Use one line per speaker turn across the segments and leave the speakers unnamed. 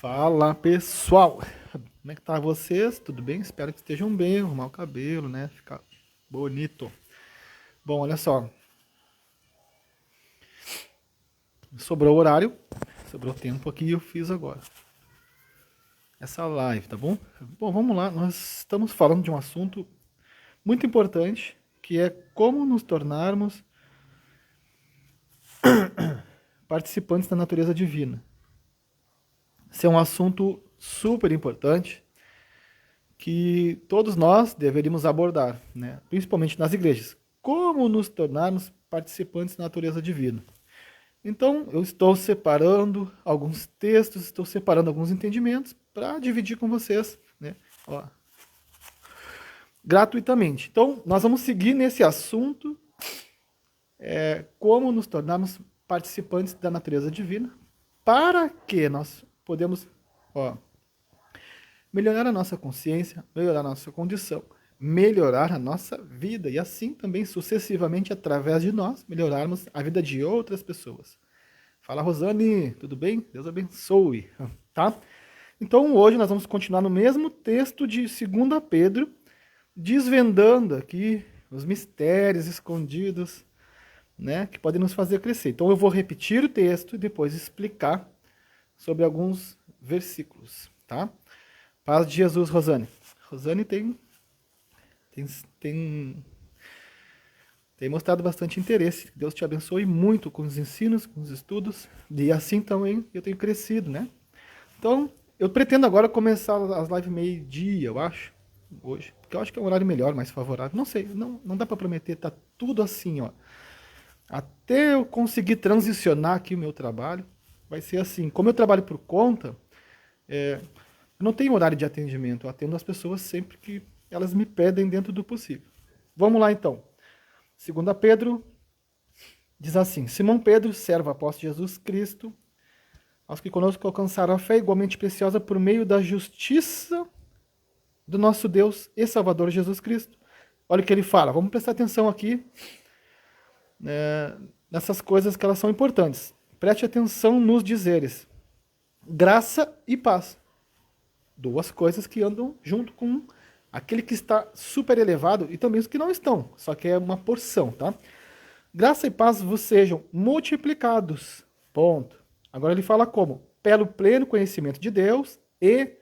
Fala pessoal, como é que tá vocês? Tudo bem? Espero que estejam bem, arrumar o cabelo, né? Ficar bonito. Bom, olha só, sobrou horário, sobrou tempo aqui e eu fiz agora essa live, tá bom? Bom, vamos lá, nós estamos falando de um assunto muito importante, que é como nos tornarmos participantes da natureza divina. Esse é um assunto super importante que todos nós deveríamos abordar, né? Principalmente nas igrejas. Como nos tornarmos participantes da natureza divina? Então, eu estou separando alguns textos, estou separando alguns entendimentos para dividir com vocês, né? Ó, gratuitamente. Então, nós vamos seguir nesse assunto, como nos tornarmos participantes da natureza divina, para que nós podemos, ó, melhorar a nossa consciência, melhorar a nossa condição, melhorar a nossa vida e assim também sucessivamente através de nós melhorarmos a vida de outras pessoas. Fala, Rosane, tudo bem? Deus abençoe, tá? Então hoje nós vamos continuar no mesmo texto de 2 Pedro, desvendando aqui os mistérios escondidos, né, que podem nos fazer crescer. Então eu vou repetir o texto e depois explicar sobre alguns versículos, tá? Paz de Jesus, Rosane. Rosane tem, tem, tem mostrado bastante interesse. Deus te abençoe muito com os ensinos, com os estudos. E assim também eu tenho crescido, né? Então, eu pretendo agora começar as lives meio-dia, eu acho, hoje. Porque eu acho que é um horário melhor, mais favorável. Não sei, não dá para prometer, tá tudo assim, ó. Até eu conseguir transicionar aqui o meu trabalho, vai ser assim. Como eu trabalho por conta, eu não tenho horário de atendimento, eu atendo as pessoas sempre que elas me pedem dentro do possível. Vamos lá então. 2 Pedro diz assim: Simão Pedro, servo apóstolo de Jesus Cristo, aos que conosco alcançaram a fé igualmente preciosa por meio da justiça do nosso Deus e Salvador Jesus Cristo. Olha o que ele fala, vamos prestar atenção aqui, nessas coisas que elas são importantes. Preste atenção nos dizeres. Graça e paz. Duas coisas que andam junto com aquele que está super elevado e também os que não estão, só que é uma porção, tá? Graça e paz vos sejam multiplicados. Ponto. Agora ele fala como? Pelo pleno conhecimento de Deus e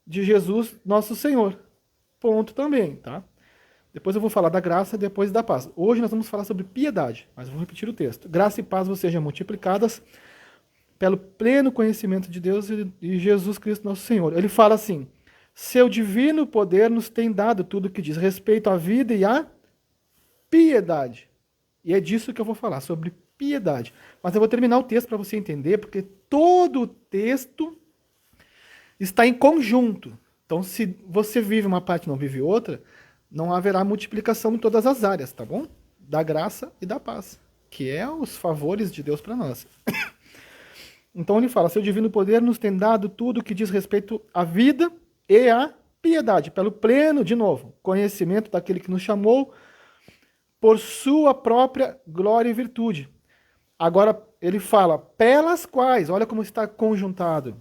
de Jesus, nosso Senhor. Ponto também, tá? Depois eu vou falar da graça, depois da paz. Hoje nós vamos falar sobre piedade, mas vou repetir o texto. Graça e paz vos sejam multiplicadas pelo pleno conhecimento de Deus e Jesus Cristo, nosso Senhor. Ele fala assim: seu divino poder nos tem dado tudo que diz respeito à vida e à piedade. E é disso que eu vou falar, sobre piedade. Mas eu vou terminar o texto para você entender, porque todo o texto está em conjunto. Então, se você vive uma parte e não vive outra, não haverá multiplicação em todas as áreas, tá bom? Da graça e da paz, que é os favores de Deus para nós. Então ele fala, seu divino poder nos tem dado tudo que diz respeito à vida e à piedade, pelo pleno, de novo, conhecimento daquele que nos chamou por sua própria glória e virtude. Agora ele fala, pelas quais, olha como está conjuntado,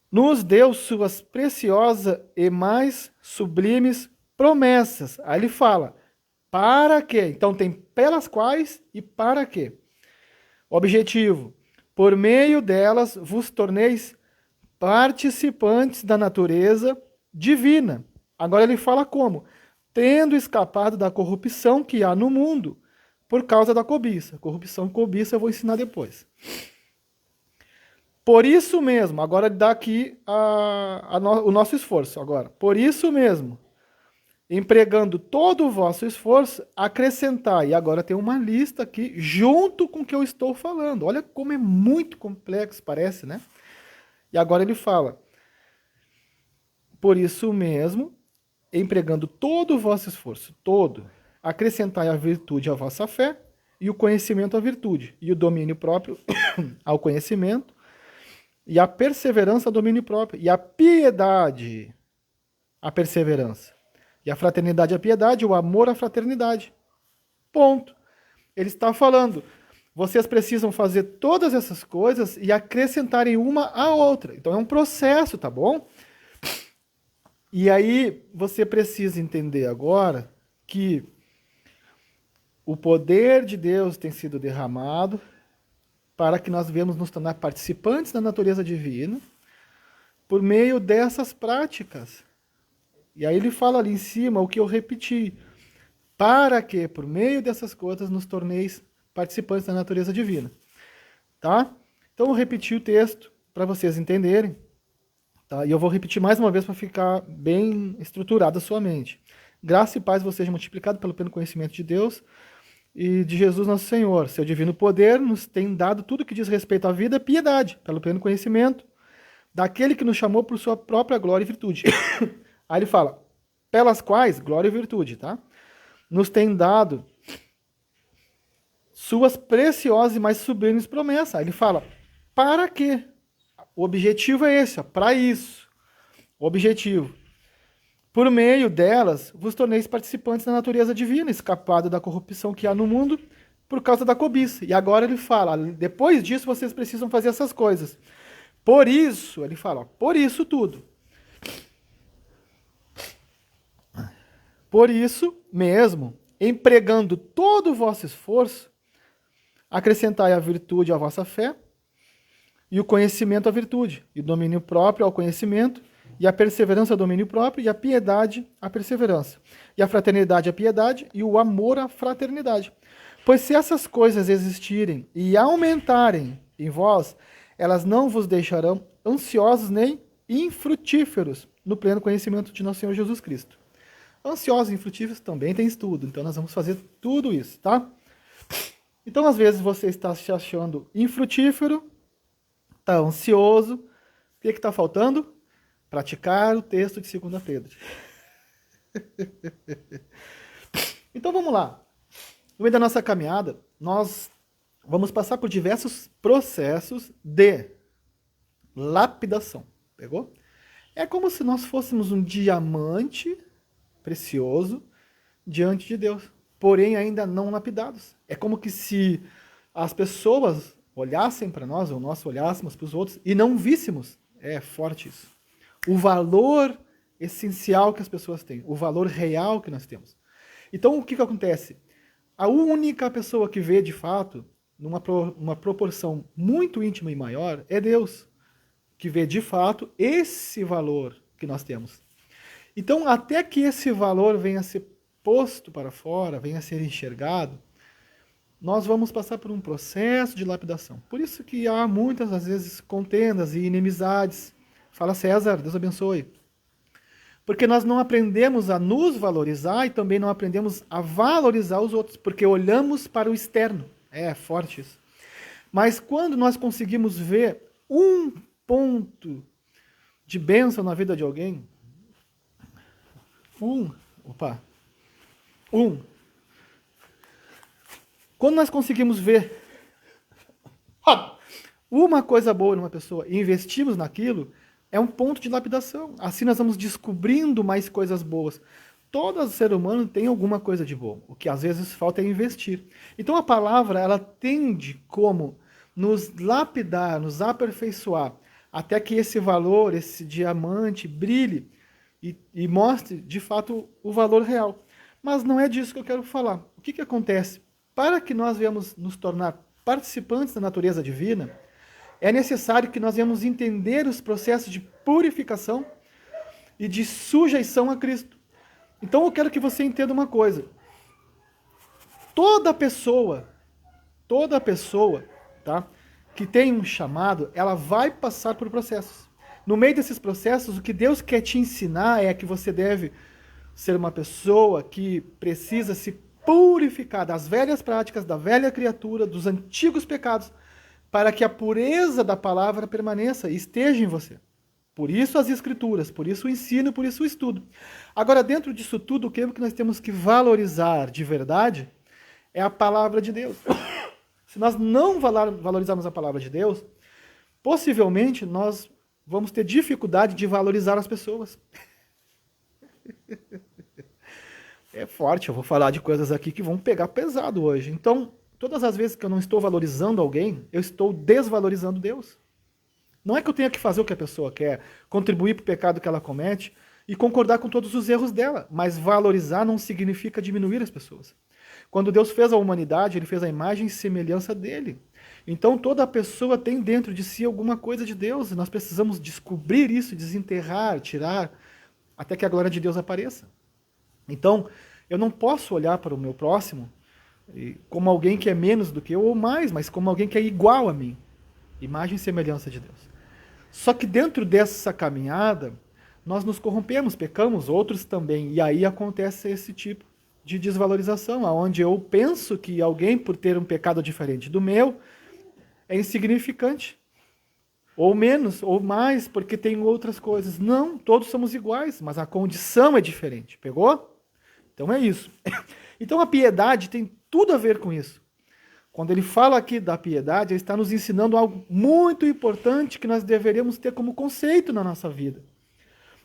nos deu suas preciosas e mais sublimes promessas. Aí ele fala, para quê? Então tem pelas quais e para quê? Objetivo: por meio delas vos torneis participantes da natureza divina. Agora ele fala como? Tendo escapado da corrupção que há no mundo por causa da cobiça. Corrupção e cobiça eu vou ensinar depois. Por isso mesmo, agora dá aqui o nosso esforço. Agora, por isso mesmo, empregando todo o vosso esforço, acrescentar. E agora tem uma lista aqui, junto com o que eu estou falando. Olha como é muito complexo, parece, né? E agora ele fala, por isso mesmo, empregando todo o vosso esforço, todo, acrescentai a virtude à vossa fé, e o conhecimento à virtude, e o domínio próprio ao conhecimento, e a perseverança ao domínio próprio, e a piedade à perseverança. E a fraternidade à piedade, o amor à fraternidade. Ponto. Ele está falando, vocês precisam fazer todas essas coisas e acrescentarem uma à outra. Então é um processo, tá bom? E aí você precisa entender agora que o poder de Deus tem sido derramado para que nós venhamos nos tornar participantes da natureza divina por meio dessas práticas. E aí ele fala ali em cima o que eu repeti, para que por meio dessas coisas nos torneis participantes da natureza divina. Tá? Então eu repeti o texto para vocês entenderem. Tá? E eu vou repetir mais uma vez para ficar bem estruturada a sua mente. Graça e paz vos seja multiplicado pelo pleno conhecimento de Deus e de Jesus nosso Senhor. Seu divino poder nos tem dado tudo que diz respeito à vida e piedade, pelo pleno conhecimento daquele que nos chamou por sua própria glória e virtude. Aí ele fala, pelas quais, glória e virtude, tá? Nos tem dado suas preciosas e mais sublimes promessas. Aí ele fala, para quê? O objetivo é esse, para isso. O objetivo. Por meio delas, vos torneis participantes da natureza divina, escapado da corrupção que há no mundo por causa da cobiça. E agora ele fala, depois disso vocês precisam fazer essas coisas. Por isso, ele fala, por isso tudo. Por isso mesmo, empregando todo o vosso esforço, acrescentai a virtude à vossa fé, e o conhecimento à virtude, e o domínio próprio ao conhecimento, e a perseverança ao domínio próprio, e a piedade à perseverança, e a fraternidade à piedade, e o amor à fraternidade. Pois se essas coisas existirem e aumentarem em vós, elas não vos deixarão ansiosos nem infrutíferos no pleno conhecimento de nosso Senhor Jesus Cristo. Ansiosos e infrutíferos também tem estudo, então nós vamos fazer tudo isso, tá? Então, às vezes, você está se achando infrutífero, está ansioso, o que está faltando? Praticar o texto de 2 Pedro. Então, vamos lá. No meio da nossa caminhada, nós vamos passar por diversos processos de lapidação. Pegou? É como se nós fôssemos um diamante precioso diante de Deus, porém ainda não lapidados. É como que se as pessoas olhassem para nós, ou nós olhássemos para os outros, e não víssemos, é forte isso, o valor essencial que as pessoas têm, o valor real que nós temos. Então, o que acontece? A única pessoa que vê de fato, numa proporção muito íntima e maior, é Deus, que vê de fato esse valor que nós temos. Então, até que esse valor venha a ser posto para fora, venha a ser enxergado, nós vamos passar por um processo de lapidação. Por isso que há muitas, às vezes, contendas e inimizades. Fala César, Deus abençoe. Porque nós não aprendemos a nos valorizar e também não aprendemos a valorizar os outros, porque olhamos para o externo. É forte isso. Mas quando nós conseguimos ver um ponto de bênção na vida de alguém, quando nós conseguimos ver uma coisa boa numa pessoa e investimos naquilo, é um ponto de lapidação. Assim nós vamos descobrindo mais coisas boas. Todo ser humano tem alguma coisa de bom. O que às vezes falta é investir. Então a palavra, ela tende como nos lapidar, nos aperfeiçoar, até que esse valor, esse diamante, brilhe e mostre, de fato, o valor real. Mas não é disso que eu quero falar. O que acontece? Para que nós venhamos nos tornar participantes da natureza divina, é necessário que nós venhamos entender os processos de purificação e de sujeição a Cristo. Então eu quero que você entenda uma coisa. Toda pessoa, tá, que tem um chamado, ela vai passar por processos. No meio desses processos, o que Deus quer te ensinar é que você deve ser uma pessoa que precisa se purificar das velhas práticas, da velha criatura, dos antigos pecados, para que a pureza da palavra permaneça e esteja em você. Por isso as escrituras, por isso o ensino, por isso o estudo. Agora, dentro disso tudo, o que nós temos que valorizar de verdade é a palavra de Deus. Se nós não valorizarmos a palavra de Deus, possivelmente nós vamos ter dificuldade de valorizar as pessoas. É forte, eu vou falar de coisas aqui que vão pegar pesado hoje. Então, Todas as vezes que eu não estou valorizando alguém, eu estou desvalorizando Deus. Não é que eu tenha que fazer o que a pessoa quer, contribuir para o pecado que ela comete e concordar com todos os erros dela, mas valorizar não significa diminuir as pessoas. Quando Deus fez a humanidade, ele fez a imagem e semelhança dele. Então toda pessoa tem dentro de si alguma coisa de Deus, e nós precisamos descobrir isso, desenterrar, tirar, até que a glória de Deus apareça. Então, eu não posso olhar para o meu próximo como alguém que é menos do que eu ou mais, mas como alguém que é igual a mim. Imagem e semelhança de Deus. Só que dentro dessa caminhada, nós nos corrompemos, pecamos, outros também, e aí acontece esse tipo de desvalorização, onde eu penso que alguém, por ter um pecado diferente do meu, é insignificante. Ou menos, ou mais, porque tem outras coisas. Não, todos somos iguais, mas a condição é diferente. Pegou? Então é isso. Então a piedade tem tudo a ver com isso. Quando ele fala aqui da piedade, ele está nos ensinando algo muito importante que nós deveríamos ter como conceito na nossa vida.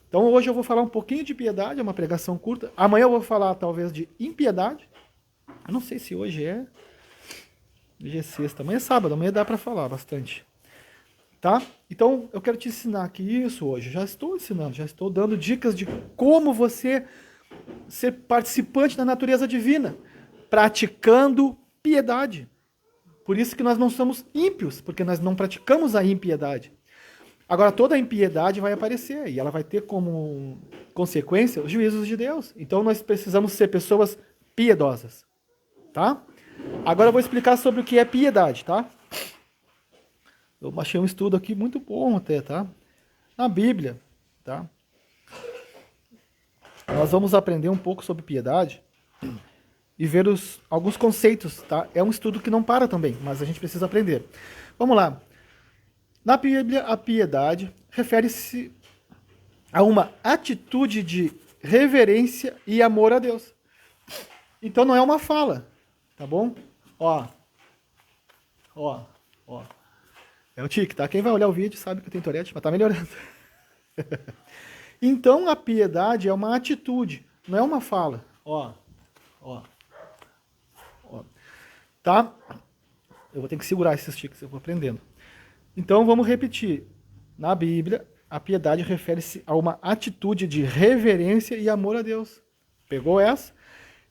Então hoje eu vou falar um pouquinho de piedade, é uma pregação curta. Amanhã eu vou falar talvez de impiedade. Eu não sei se hoje é sexta, amanhã é sábado, amanhã dá para falar bastante. Tá? Então eu quero te ensinar aqui isso hoje. Já estou ensinando, já estou dando dicas de como você ser participante da natureza divina, praticando piedade. Por isso que nós não somos ímpios, porque nós não praticamos a impiedade. Agora, toda a impiedade vai aparecer e ela vai ter como consequência os juízos de Deus. Então, nós precisamos ser pessoas piedosas, tá? Agora eu vou explicar sobre o que é piedade, tá? Eu achei um estudo aqui muito bom até, tá? Na Bíblia, tá? Nós vamos aprender um pouco sobre piedade e ver alguns conceitos, tá? É um estudo que não para também, mas a gente precisa aprender. Vamos lá. Na Bíblia, a piedade refere-se a uma atitude de reverência e amor a Deus. Então não é uma fala, tá bom? Ó. É o tique, tá? Quem vai olhar o vídeo sabe que eu tenho Tourette, mas tá melhorando. Então a piedade é uma atitude, não é uma fala. Ó. Tá? Eu vou ter que segurar esses tiques, eu vou aprendendo. Então vamos repetir. Na Bíblia, a piedade refere-se a uma atitude de reverência e amor a Deus. Pegou essa?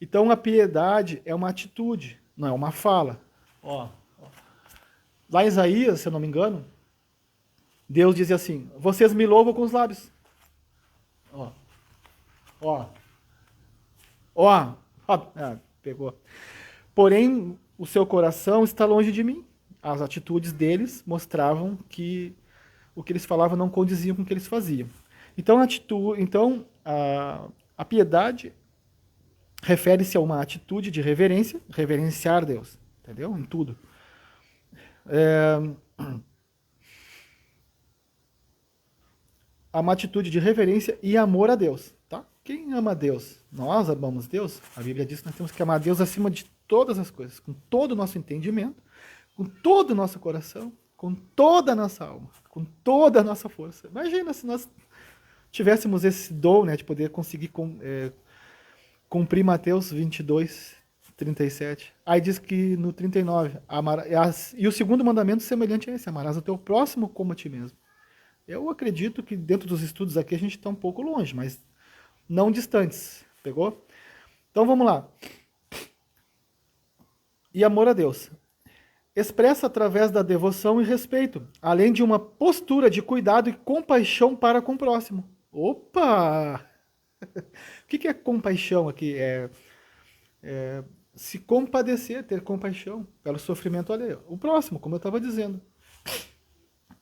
Então a piedade é uma atitude, não é uma fala. Lá em Isaías, se eu não me engano, Deus dizia assim: vocês me louvam com os lábios. Pegou. Porém, o seu coração está longe de mim. As atitudes deles mostravam que o que eles falavam não condizia com o que eles faziam. Então, a piedade refere-se a uma atitude de reverência, reverenciar Deus, entendeu? Em tudo. Uma atitude de reverência e amor a Deus, tá? Quem ama Deus? Nós amamos Deus. A Bíblia diz que nós temos que amar Deus acima de todas as coisas, com todo o nosso entendimento, com todo o nosso coração, com toda a nossa alma, com toda a nossa força. Imagina se nós tivéssemos esse dom, né, de poder conseguir cumprir Mateus 22, 37. Aí diz que no 39, e o segundo mandamento semelhante a esse: amarás o teu próximo como a ti mesmo. Eu acredito que dentro dos estudos aqui a gente está um pouco longe, mas não distantes. Pegou? Então vamos lá. E amor a Deus. Expressa através da devoção e respeito, além de uma postura de cuidado e compaixão para com o próximo. Opa! O que é compaixão aqui? É se compadecer, ter compaixão pelo sofrimento alheio. O próximo, como eu estava dizendo.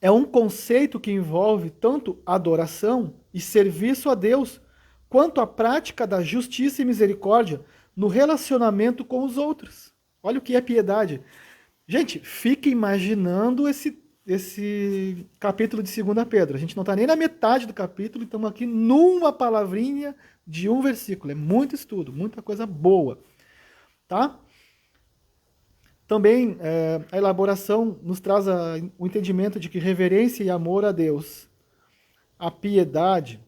É um conceito que envolve tanto adoração e serviço a Deus, quanto a prática da justiça e misericórdia no relacionamento com os outros. Olha o que é piedade. Gente, fique imaginando esse capítulo de 2 Pedro. A gente não está nem na metade do capítulo, estamos aqui numa palavrinha de um versículo. É muito estudo, muita coisa boa. Tá? Também a elaboração nos traz o entendimento de que reverência e amor a Deus, a piedade,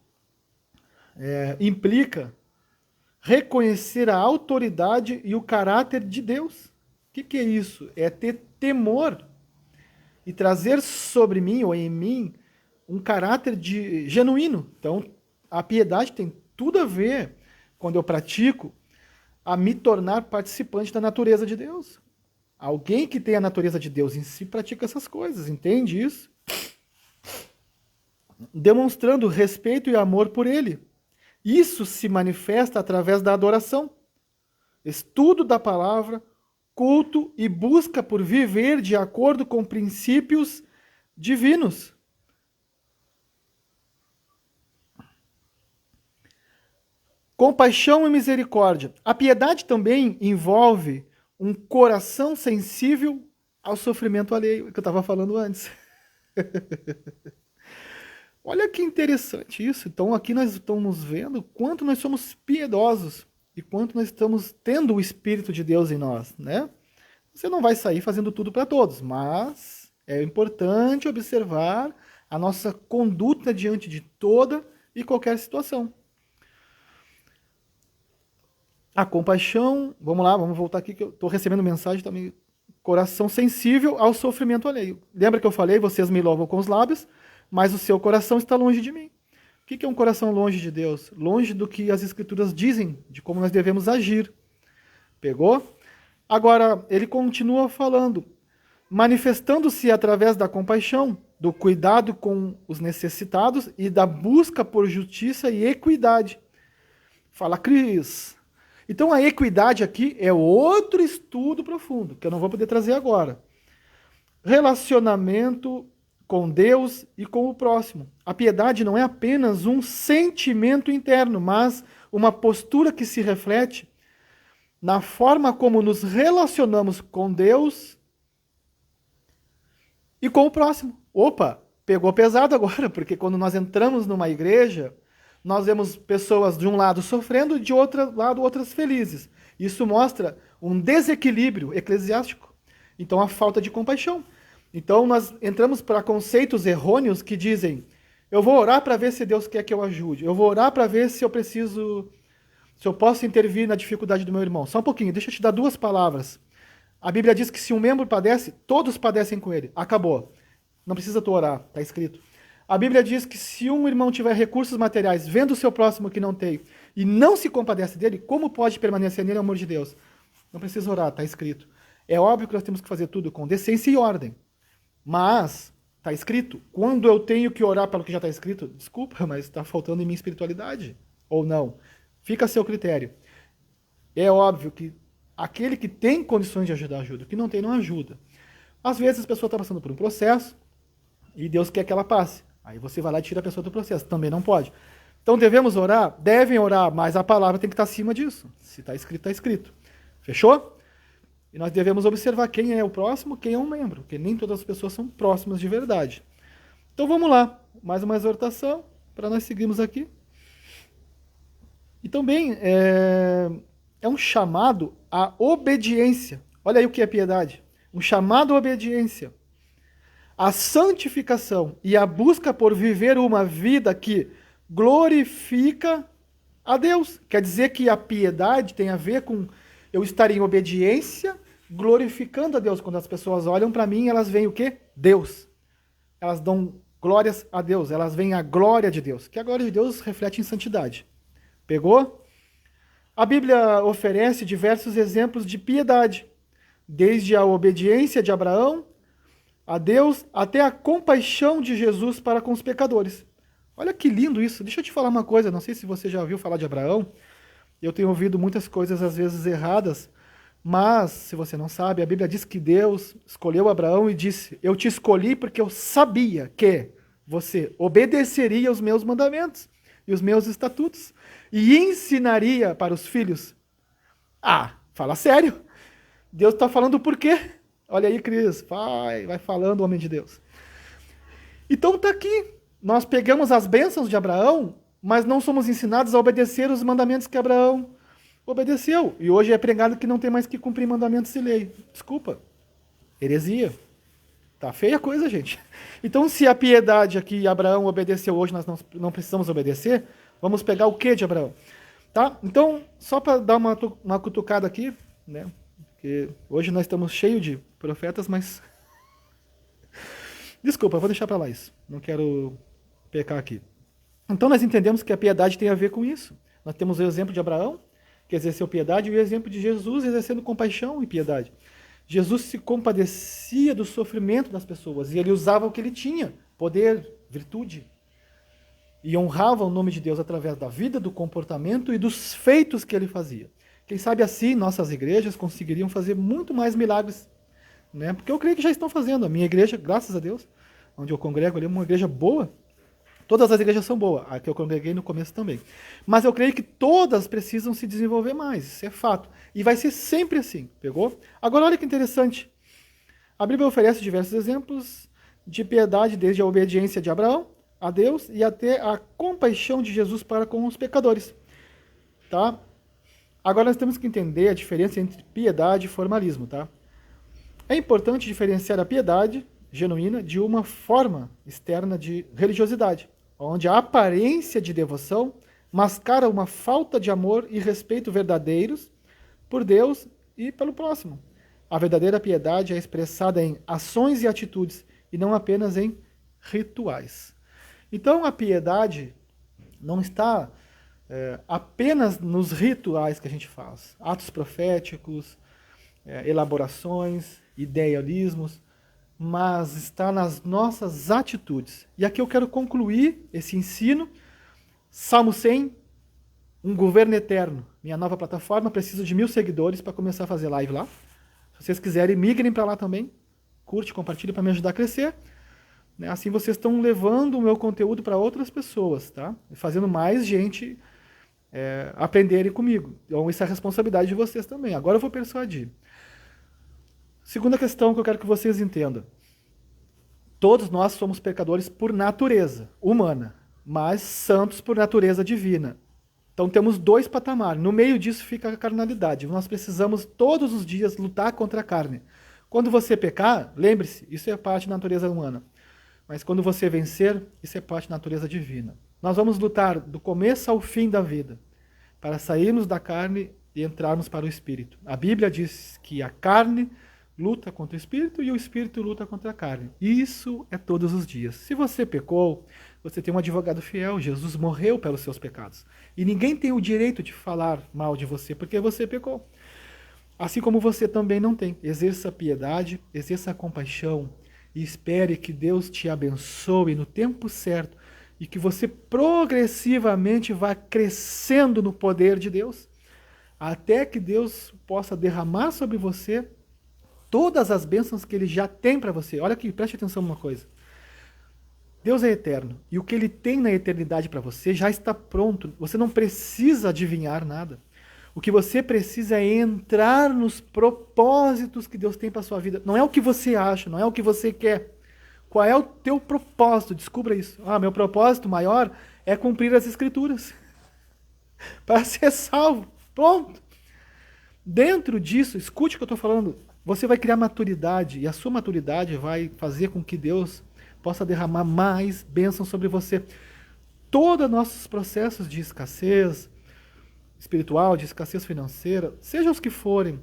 implica reconhecer a autoridade e o caráter de Deus. O que é isso? É ter temor e trazer sobre mim ou em mim um caráter genuíno. Então, a piedade tem tudo a ver, quando eu pratico, a me tornar participante da natureza de Deus. Alguém que tem a natureza de Deus em si pratica essas coisas, entende isso? Demonstrando respeito e amor por Ele. Isso se manifesta através da adoração, estudo da palavra, culto e busca por viver de acordo com princípios divinos. Compaixão e misericórdia. A piedade também envolve um coração sensível ao sofrimento alheio, que eu estava falando antes. Olha que interessante isso. Então aqui nós estamos vendo quanto nós somos piedosos e quanto nós estamos tendo o Espírito de Deus em nós, né? Você não vai sair fazendo tudo para todos, mas é importante observar a nossa conduta diante de toda e qualquer situação. A compaixão, vamos lá, vamos voltar aqui que eu estou recebendo mensagem também. Coração sensível ao sofrimento alheio. Lembra que eu falei, vocês me louvam com os lábios, mas o seu coração está longe de mim. O que é um coração longe de Deus? Longe do que as Escrituras dizem, de como nós devemos agir. Pegou? Agora, ele continua falando, manifestando-se através da compaixão, do cuidado com os necessitados e da busca por justiça e equidade. Fala, Cris. Então a equidade aqui é outro estudo profundo, que eu não vou poder trazer agora. Relacionamento com Deus e com o próximo. A piedade não é apenas um sentimento interno, mas uma postura que se reflete na forma como nos relacionamos com Deus e com o próximo. Opa, pegou pesado agora, porque quando nós entramos numa igreja, nós vemos pessoas de um lado sofrendo e de outro lado outras felizes. Isso mostra um desequilíbrio eclesiástico. Então, a falta de compaixão. Então, nós entramos para conceitos errôneos que dizem: eu vou orar para ver se Deus quer que eu ajude. Eu vou orar para ver se eu posso intervir na dificuldade do meu irmão. Só um pouquinho, deixa eu te dar 2 palavras. A Bíblia diz que se um membro padece, todos padecem com ele. Acabou. Não precisa tu orar, está escrito. A Bíblia diz que se um irmão tiver recursos materiais, vendo o seu próximo que não tem, e não se compadece dele, como pode permanecer nele o amor de Deus? Não precisa orar, está escrito. É óbvio que nós temos que fazer tudo com decência e ordem. Mas, está escrito, quando eu tenho que orar pelo que já está escrito, desculpa, mas está faltando em minha espiritualidade. Ou não. Fica a seu critério. É óbvio que aquele que tem condições de ajudar, ajuda. O que não tem, não ajuda. Às vezes a pessoa está passando por um processo e Deus quer que ela passe. Aí você vai lá e tira a pessoa do processo. Também não pode. Então devemos orar? Devem orar, mas a palavra tem que estar acima disso. Se está escrito, está escrito. Fechou? E nós devemos observar quem é o próximo, quem é um membro, porque nem todas as pessoas são próximas de verdade. Então vamos lá. Mais uma exortação para nós seguirmos aqui. E também é um chamado à obediência. Olha aí o que é piedade. Um chamado à obediência. A santificação e a busca por viver uma vida que glorifica a Deus. Quer dizer que a piedade tem a ver com eu estar em obediência, glorificando a Deus. Quando as pessoas olham para mim, elas veem o quê? Deus. Elas dão glórias a Deus, elas veem a glória de Deus, que a glória de Deus reflete em santidade. Pegou? A Bíblia oferece diversos exemplos de piedade, desde a obediência de Abraão a Deus, até a compaixão de Jesus para com os pecadores. Olha que lindo isso. Deixa eu te falar uma coisa, não sei se você já ouviu falar de Abraão. Eu tenho ouvido muitas coisas às vezes erradas, mas, se você não sabe, a Bíblia diz que Deus escolheu Abraão e disse: eu te escolhi porque eu sabia que você obedeceria os meus mandamentos e os meus estatutos e ensinaria para os filhos. Ah, fala sério. Deus está falando por quê? Olha aí, Cris, vai falando, homem de Deus. Então está aqui. Nós pegamos as bênçãos de Abraão, mas não somos ensinados a obedecer os mandamentos que Abraão obedeceu. E hoje é pregado que não tem mais que cumprir mandamentos e lei. Desculpa. Heresia. Tá feia a coisa, gente. Então, se a piedade aqui Abraão obedeceu hoje, nós não precisamos obedecer, vamos pegar o que de Abraão? Tá? Então, só para dar uma cutucada aqui, né? Porque hoje nós estamos cheios de profetas, mas... Desculpa, vou deixar para lá isso. Não quero pecar aqui. Então nós entendemos que a piedade tem a ver com isso. Nós temos o exemplo de Abraão, que exerceu piedade, e o exemplo de Jesus exercendo compaixão e piedade. Jesus se compadecia do sofrimento das pessoas, e ele usava o que ele tinha, poder, virtude, e honrava o nome de Deus através da vida, do comportamento e dos feitos que ele fazia. Quem sabe assim nossas igrejas conseguiriam fazer muito mais milagres, né? Porque eu creio que já estão fazendo. A minha igreja, graças a Deus, onde eu congrego ali, é uma igreja boa. Todas as igrejas são boas, a que eu congreguei no começo também. Mas eu creio que todas precisam se desenvolver mais, isso é fato. E vai ser sempre assim, pegou? Agora olha que interessante. A Bíblia oferece diversos exemplos de piedade, desde a obediência de Abraão a Deus e até a compaixão de Jesus para com os pecadores. Tá? Agora nós temos que entender a diferença entre piedade e formalismo. Tá? É importante diferenciar a piedade genuína de uma forma externa de religiosidade, onde a aparência de devoção mascara uma falta de amor e respeito verdadeiros por Deus e pelo próximo. A verdadeira piedade é expressada em ações e atitudes e não apenas em rituais. Então a piedade não está apenas nos rituais que a gente faz, atos proféticos, elaborações, idealismos, mas está nas nossas atitudes. E aqui eu quero concluir esse ensino. Salmo 100, um governo eterno. Minha nova plataforma, preciso de 1000 seguidores para começar a fazer live lá. Se vocês quiserem, migrem para lá também. Curte, compartilhe para me ajudar a crescer. Assim vocês estão levando o meu conteúdo para outras pessoas, tá? Fazendo mais gente aprenderem comigo. Então isso é a responsabilidade de vocês também. Agora eu vou persuadir. Segunda questão que eu quero que vocês entendam. Todos nós somos pecadores por natureza humana, mas santos por natureza divina. Então temos 2 patamares. No meio disso fica a carnalidade. Nós precisamos todos os dias lutar contra a carne. Quando você pecar, lembre-se, isso é parte da natureza humana. Mas quando você vencer, isso é parte da natureza divina. Nós vamos lutar do começo ao fim da vida, para sairmos da carne e entrarmos para o Espírito. A Bíblia diz que a carne luta contra o Espírito e o Espírito luta contra a carne. Isso é todos os dias. Se você pecou, você tem um advogado fiel. Jesus morreu pelos seus pecados. E ninguém tem o direito de falar mal de você, porque você pecou. Assim como você também não tem. Exerça a piedade, exerça a compaixão e espere que Deus te abençoe no tempo certo e que você progressivamente vá crescendo no poder de Deus, até que Deus possa derramar sobre você todas as bênçãos que Ele já tem para você. Olha aqui, preste atenção numa coisa. Deus é eterno, e o que Ele tem na eternidade para você já está pronto. Você não precisa adivinhar nada. O que você precisa é entrar nos propósitos que Deus tem para a sua vida. Não é o que você acha, não é o que você quer. Qual é o teu propósito? Descubra isso. Meu propósito maior é cumprir as Escrituras. Para ser salvo. Pronto. Dentro disso, escute o que eu estou falando. Você vai criar maturidade, e a sua maturidade vai fazer com que Deus possa derramar mais bênçãos sobre você. Todos os nossos processos de escassez espiritual, de escassez financeira, sejam os que forem,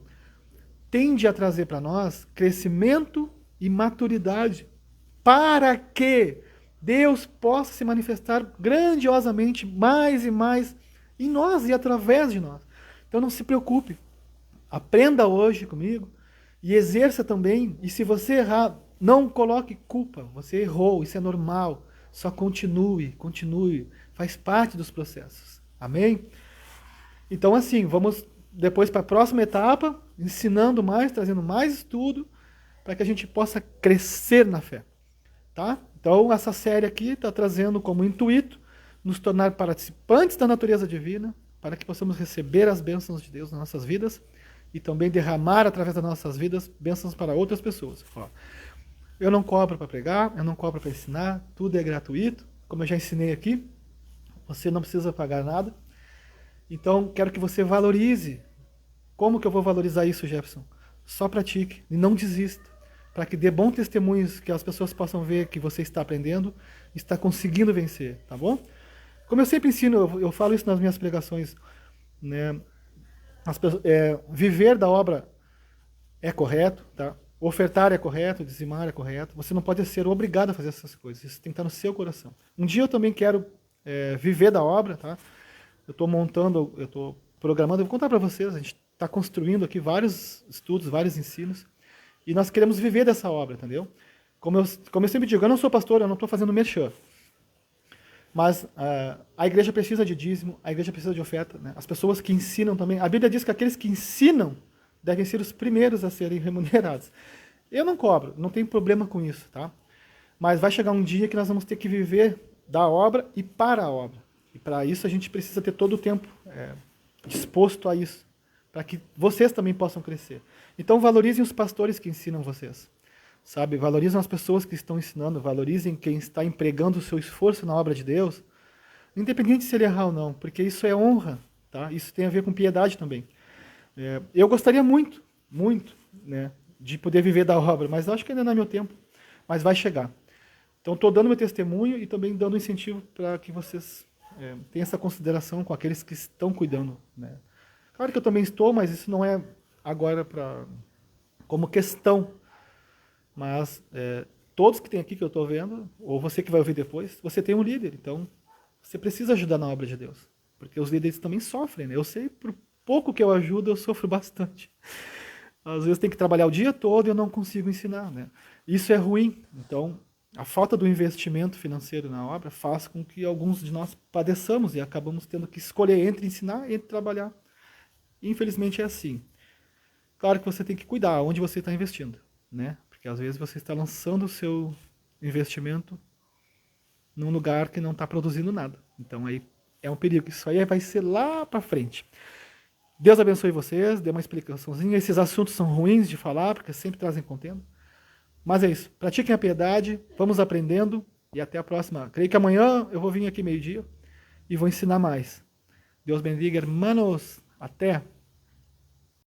tende a trazer para nós crescimento e maturidade, para que Deus possa se manifestar grandiosamente mais e mais em nós e através de nós. Então não se preocupe, aprenda hoje comigo e exerça também, e se você errar, não coloque culpa, você errou, isso é normal, só continue, faz parte dos processos. Amém? Então assim, vamos depois para a próxima etapa, ensinando mais, trazendo mais estudo, para que a gente possa crescer na fé. Tá? Então essa série aqui está trazendo como intuito nos tornar participantes da natureza divina, para que possamos receber as bênçãos de Deus nas nossas vidas e também derramar através das nossas vidas bênçãos para outras pessoas. Eu não cobro para pregar, eu não cobro para ensinar, tudo é gratuito, como eu já ensinei aqui, você não precisa pagar nada. Então, quero que você valorize. Como que eu vou valorizar isso, Jefferson? Só pratique e não desista, para que dê bons testemunhos, que as pessoas possam ver que você está aprendendo, está conseguindo vencer, tá bom? Como eu sempre ensino, eu falo isso nas minhas pregações, né? Viver da obra é correto, tá? Ofertar é correto, dizimar é correto. Você não pode ser obrigado a fazer essas coisas. Isso tem que estar no seu coração. Um dia eu também quero viver da obra, tá? Eu estou montando, eu estou programando, eu vou contar para vocês, a gente está construindo aqui vários estudos, vários ensinos, e nós queremos viver dessa obra, entendeu? Como eu sempre digo, eu não sou pastor, eu não estou fazendo merchan. Mas a igreja precisa de dízimo, a igreja precisa de oferta, né? As pessoas que ensinam também. A Bíblia diz que aqueles que ensinam devem ser os primeiros a serem remunerados. Eu não cobro, não tem problema com isso, tá? Mas vai chegar um dia que nós vamos ter que viver da obra e para a obra. E para isso a gente precisa ter todo o tempo disposto a isso, para que vocês também possam crescer. Então valorizem os pastores que ensinam vocês. Sabe, valorizem as pessoas que estão ensinando, valorizem quem está empregando o seu esforço na obra de Deus, independente se ele errar ou não, porque isso é honra, tá? Isso tem a ver com piedade também. Eu gostaria muito, muito, né, de poder viver da obra, mas acho que ainda não é meu tempo, mas vai chegar. Então estou dando meu testemunho e também dando incentivo para que vocês tenham essa consideração com aqueles que estão cuidando, né? Claro que eu também estou, mas isso não é agora como questão. Mas todos que tem aqui que eu estou vendo, ou você que vai ouvir depois, você tem um líder. Então, você precisa ajudar na obra de Deus. Porque os líderes também sofrem, né? Eu sei, por pouco que eu ajudo, eu sofro bastante. Às vezes tem que trabalhar o dia todo e eu não consigo ensinar, né? Isso é ruim. Então, a falta do investimento financeiro na obra faz com que alguns de nós padeçamos e acabamos tendo que escolher entre ensinar e entre trabalhar. Infelizmente é assim. Claro que você tem que cuidar onde você está investindo, né? Porque às vezes você está lançando o seu investimento num lugar que não está produzindo nada. Então aí é um perigo. Isso aí vai ser lá para frente. Deus abençoe vocês, dê uma explicaçãozinha. Esses assuntos são ruins de falar, porque sempre trazem contenda. Mas é isso. Pratiquem a piedade, vamos aprendendo e até a próxima. Creio que amanhã eu vou vir aqui meio-dia e vou ensinar mais. Deus bendiga, hermanos. Até!